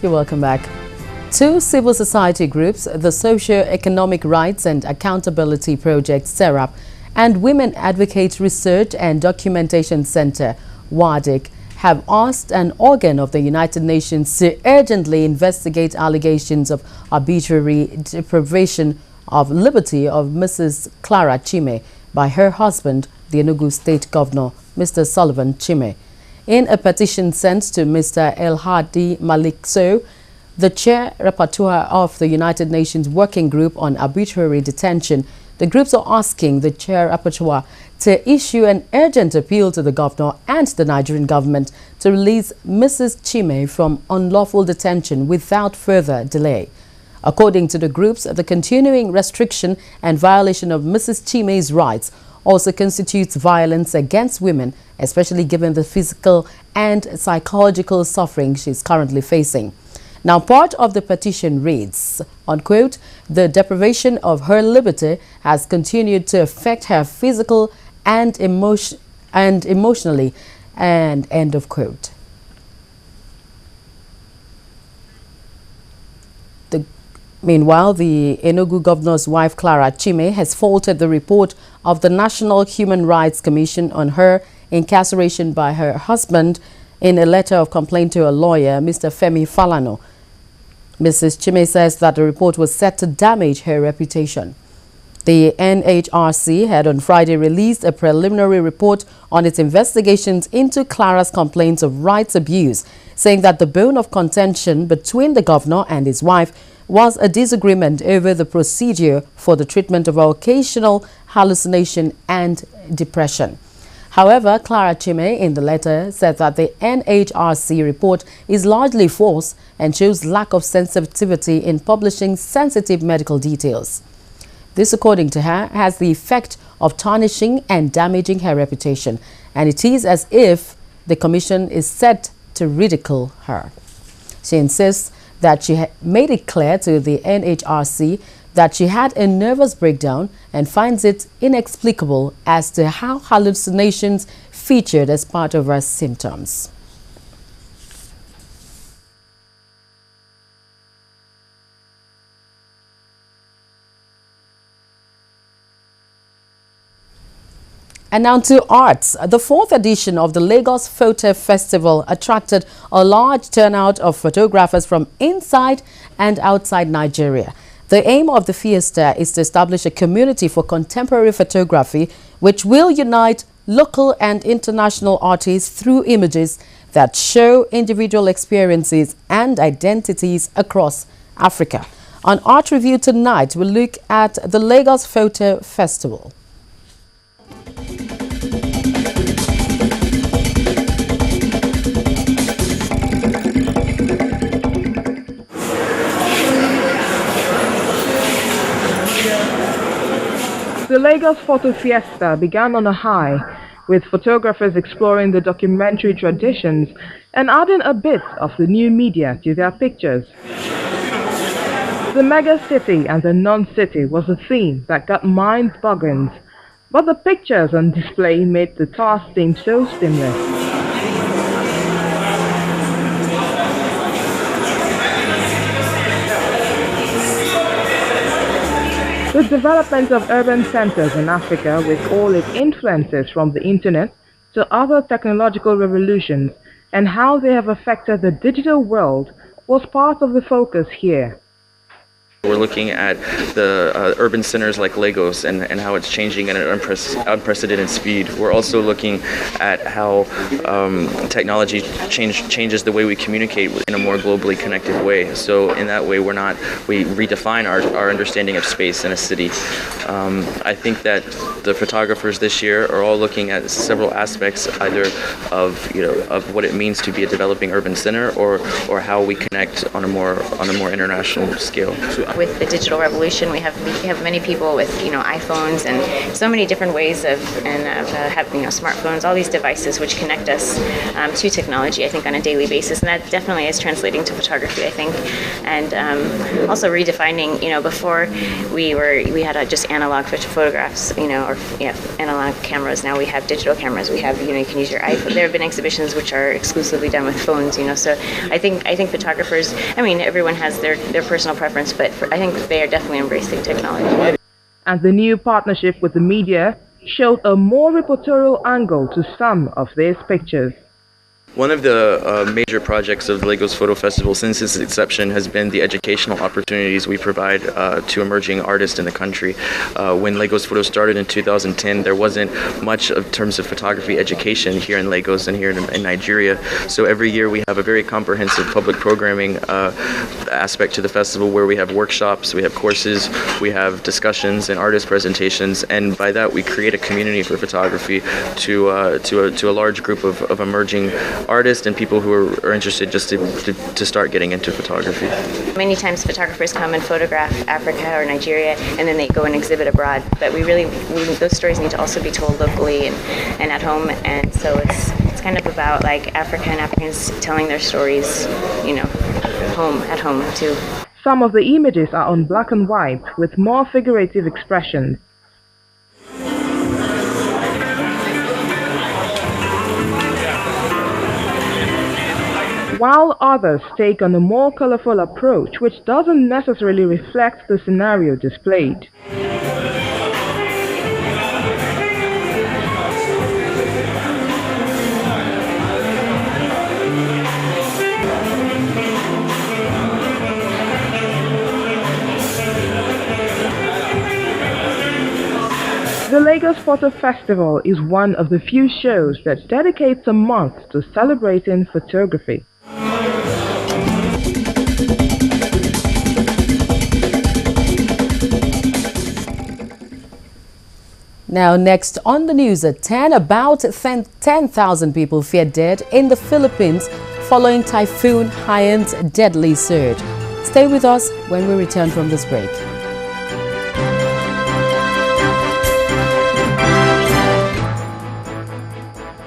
You're welcome back. Two civil society groups, the Socio-Economic Rights and Accountability Project, SERAP, and Women Advocate Research and Documentation Center, WADIC, have asked an organ of the United Nations to urgently investigate allegations of arbitrary deprivation of liberty of Mrs. Clara Chime by her husband, the Enugu State Governor, Mr. Sullivan Chime. In a petition sent to Mr. El Hadi Malik Sow, the chair rapporteur of the United Nations Working Group on Arbitrary Detention, the groups are asking the chair rapporteur to issue an urgent appeal to the governor and the Nigerian government to release Mrs. Chime from unlawful detention without further delay. According to the groups, the continuing restriction and violation of Mrs. Chime's rights also constitutes violence against women, especially given the physical and psychological suffering she's currently facing. Now, part of the petition reads, unquote, the deprivation of her liberty has continued to affect her physical and emotionally, and end of quote. Meanwhile, the Enugu governor's wife, Clara Chime, has faulted the report of the National Human Rights Commission on her incarceration by her husband in a letter of complaint to a lawyer, Mr. Femi Falano. Mrs. Chime says that the report was set to damage her reputation. The NHRC had on Friday released a preliminary report on its investigations into Clara's complaints of rights abuse, saying that the bone of contention between the governor and his wife was a disagreement over the procedure for the treatment of occasional hallucination and depression. However, Clara Chime in the letter said that the NHRC report is largely false and shows lack of sensitivity in publishing sensitive medical details. This, according to her, has the effect of tarnishing and damaging her reputation, and it is as if the commission is set to ridicule her. She insists that she made it clear to the NHRC that she had a nervous breakdown and finds it inexplicable as to how hallucinations featured as part of her symptoms. And now to arts. The fourth edition of the Lagos Photo Festival attracted a large turnout of photographers from inside and outside Nigeria. The aim of the fiesta is to establish a community for contemporary photography, which will unite local and international artists through images that show individual experiences and identities across Africa. On Art Review tonight, we'll look at the Lagos Photo Festival. The Lagos Photo Fiesta began on a high, with photographers exploring the documentary traditions and adding a bit of the new media to their pictures. The mega city and the non-city was a theme that got mind-boggling, but the pictures on display made the task seem so seamless. The development of urban centers in Africa, with all its influences from the internet to other technological revolutions, and how they have affected the digital world, was part of the focus here. We're looking at the urban centers like Lagos and how it's changing at an unprecedented speed. We're also looking at how technology changes the way we communicate in a more globally connected way. So in that way, we redefine our understanding of space in a city. I think that the photographers this year are all looking at several aspects, either of what it means to be a developing urban center, or how we connect on a more international scale. To with the digital revolution, we have many people with iPhones and so many different ways of having smartphones, all these devices which connect us to technology, I think, on a daily basis, and that definitely is translating to photography, I think, and also redefining. Before we had just analog photographs, analog cameras. Now we have digital cameras. We have you can use your iPhone. There have been exhibitions which are exclusively done with phones. So I think photographers. I mean, everyone has their personal preference, but I think they are definitely embracing technology. And the new partnership with the media showed a more reportorial angle to some of these pictures. One of the major projects of the Lagos Photo Festival since its inception has been the educational opportunities we provide to emerging artists in the country. When Lagos Photo started in 2010, there wasn't much in terms of photography education here in Lagos and here in Nigeria. So every year we have a very comprehensive public programming aspect to the festival where we have workshops, we have courses, we have discussions and artist presentations, and by that we create a community for photography to a large group of emerging artists and people who are interested just to start getting into photography. Many times photographers come and photograph Africa or Nigeria and then they go and exhibit abroad, but those stories need to also be told locally and at home, and so it's kind of about like Africa and Africans telling their stories, at home too. Some of the images are on black and white with more figurative expressions. While others take on a more colorful approach which doesn't necessarily reflect the scenario displayed. The Lagos Photo Festival is one of the few shows that dedicates a month to celebrating photography. Now, next on the news at 10, about 10,000 people fear dead in the Philippines following Typhoon Haiyan's deadly surge. Stay with us when we return from this break.